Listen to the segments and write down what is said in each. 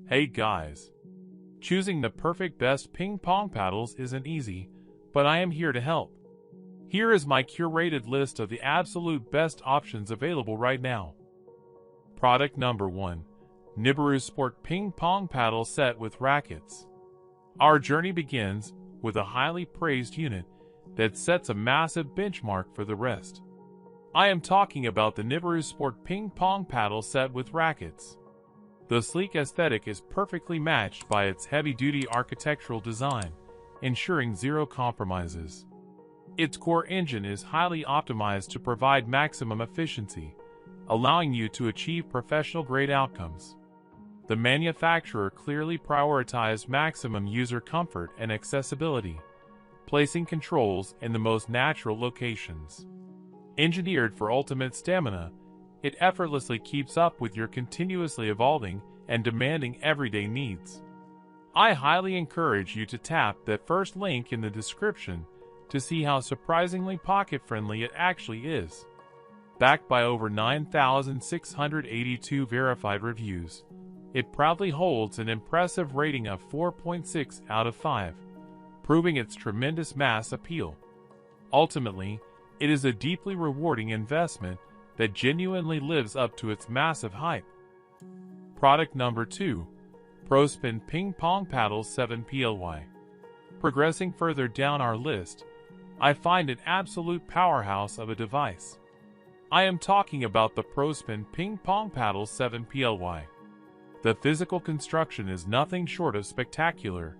Hey guys! Choosing the perfect best ping pong paddles isn't easy, but I am here to help. Here is my curated list of the absolute best options available right now. Product number 1. NIBIRU Sport Ping Pong Paddle Set with Rackets. Our journey begins with a highly praised unit that sets a massive benchmark for the rest. I am talking about the NIBIRU Sport Ping Pong Paddle Set with Rackets. The sleek aesthetic is perfectly matched by its heavy-duty architectural design, ensuring zero compromises. Its core engine is highly optimized to provide maximum efficiency, allowing you to achieve professional-grade outcomes. The manufacturer clearly prioritized maximum user comfort and accessibility, placing controls in the most natural locations. Engineered for ultimate stamina, it effortlessly keeps up with your continuously evolving and demanding everyday needs. I highly encourage you to tap that first link in the description to see how surprisingly pocket-friendly it actually is. Backed by over 9,682 verified reviews, it proudly holds an impressive rating of 4.6 out of 5, proving its tremendous mass appeal. Ultimately, it is a deeply rewarding investment that genuinely lives up to its massive hype. Product number 2. ProSpin Ping Pong Paddles 7PLY. Progressing further down our list, I find an absolute powerhouse of a device. I am talking about the ProSpin Ping Pong Paddles 7PLY. The physical construction is nothing short of spectacular,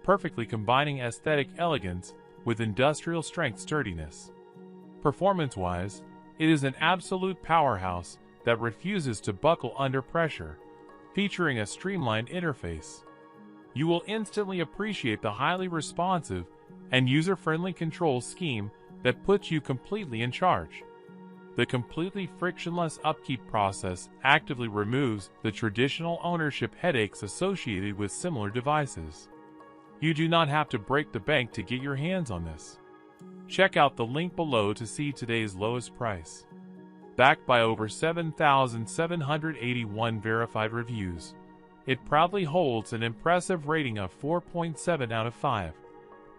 perfectly combining aesthetic elegance with industrial strength sturdiness. Performance-wise, it is an absolute powerhouse that refuses to buckle under pressure, featuring a streamlined interface. You will instantly appreciate the highly responsive and user-friendly control scheme that puts you completely in charge. The completely frictionless upkeep process actively removes the traditional ownership headaches associated with similar devices. You do not have to break the bank to get your hands on this. Check out the link below to see today's lowest price. Backed by over 7,781 verified reviews, it proudly holds an impressive rating of 4.7 out of 5,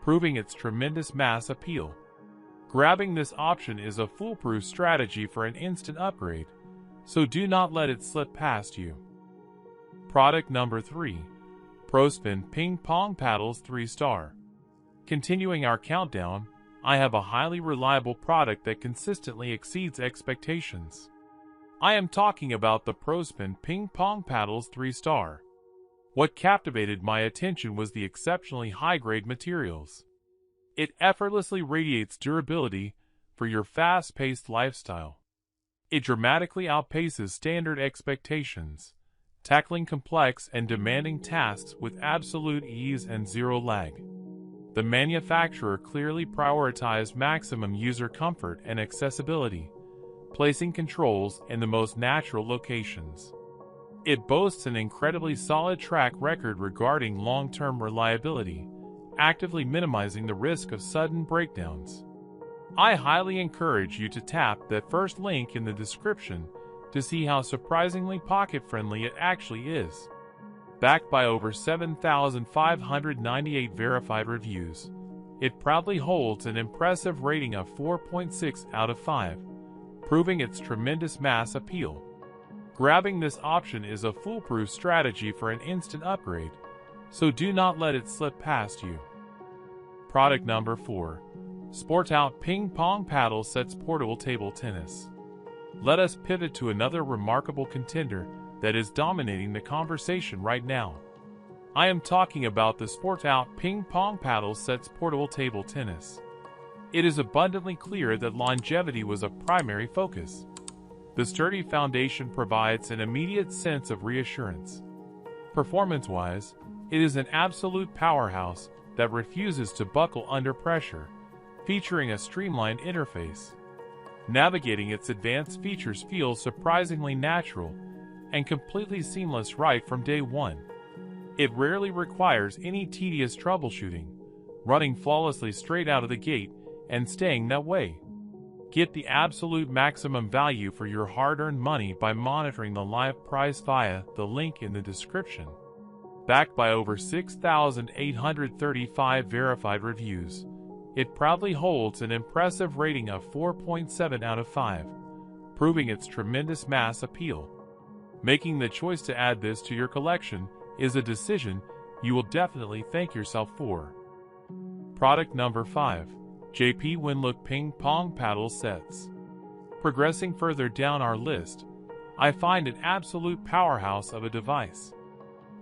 proving its tremendous mass appeal. Grabbing this option is a foolproof strategy for an instant upgrade, so do not let it slip past you. Product number 3. ProSpin Ping Pong Paddles 3-Star. Continuing our countdown, I have a highly reliable product that consistently exceeds expectations. I am talking about the ProSpin Ping Pong Paddles 3-Star. What captivated my attention was the exceptionally high-grade materials. It effortlessly radiates durability for your fast-paced lifestyle. It dramatically outpaces standard expectations, tackling complex and demanding tasks with absolute ease and zero lag. The manufacturer clearly prioritized maximum user comfort and accessibility, placing controls in the most natural locations. It boasts an incredibly solid track record regarding long-term reliability, actively minimizing the risk of sudden breakdowns. I highly encourage you to tap that first link in the description to see how surprisingly pocket-friendly it actually is. Backed by over 7,598 verified reviews, it proudly holds an impressive rating of 4.6 out of 5, proving its tremendous mass appeal. Grabbing this option is a foolproof strategy for an instant upgrade, so do not let it slip past you. Product number 4. Sportout Ping Pong Paddle Sets Portable Table Tennis. Let us pivot to another remarkable contender that is dominating the conversation right now. I am talking about the Sportout Ping Pong Paddle Sets Portable Table Tennis. It is abundantly clear that longevity was a primary focus. The sturdy foundation provides an immediate sense of reassurance. Performance-wise, it is an absolute powerhouse that refuses to buckle under pressure, featuring a streamlined interface. Navigating its advanced features feels surprisingly natural and completely seamless right from day one. It rarely requires any tedious troubleshooting, running flawlessly straight out of the gate and staying that way. Get the absolute maximum value for your hard-earned money by monitoring the live price via the link in the description. Backed by over 6,835 verified reviews, it proudly holds an impressive rating of 4.7 out of 5, proving its tremendous mass appeal. Making the choice to add this to your collection is a decision you will definitely thank yourself for. Product number 5. JP WinLook Ping Pong Paddle Sets. Progressing further down our list, I find an absolute powerhouse of a device.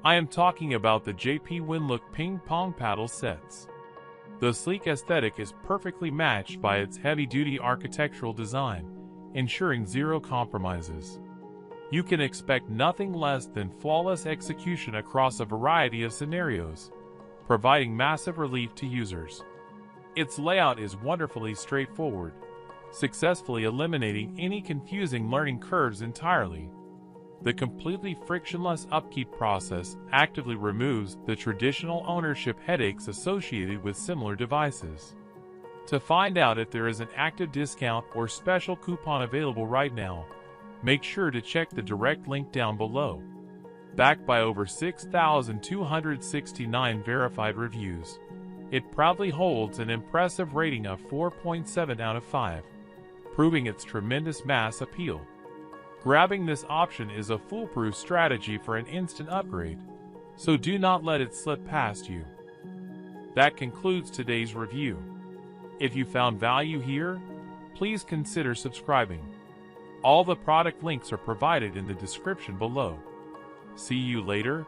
I am talking about the JP WinLook Ping Pong Paddle Sets. The sleek aesthetic is perfectly matched by its heavy-duty architectural design, ensuring zero compromises. You can expect nothing less than flawless execution across a variety of scenarios, providing massive relief to users. Its layout is wonderfully straightforward, successfully eliminating any confusing learning curves entirely. The completely frictionless upkeep process actively removes the traditional ownership headaches associated with similar devices. To find out if there is an active discount or special coupon available right now, make sure to check the direct link down below. Backed by over 6,269 verified reviews, it proudly holds an impressive rating of 4.7 out of 5, proving its tremendous mass appeal. Grabbing this option is a foolproof strategy for an instant upgrade, so do not let it slip past you. That concludes today's review. If you found value here, please consider subscribing. All the product links are provided in the description below. See you later.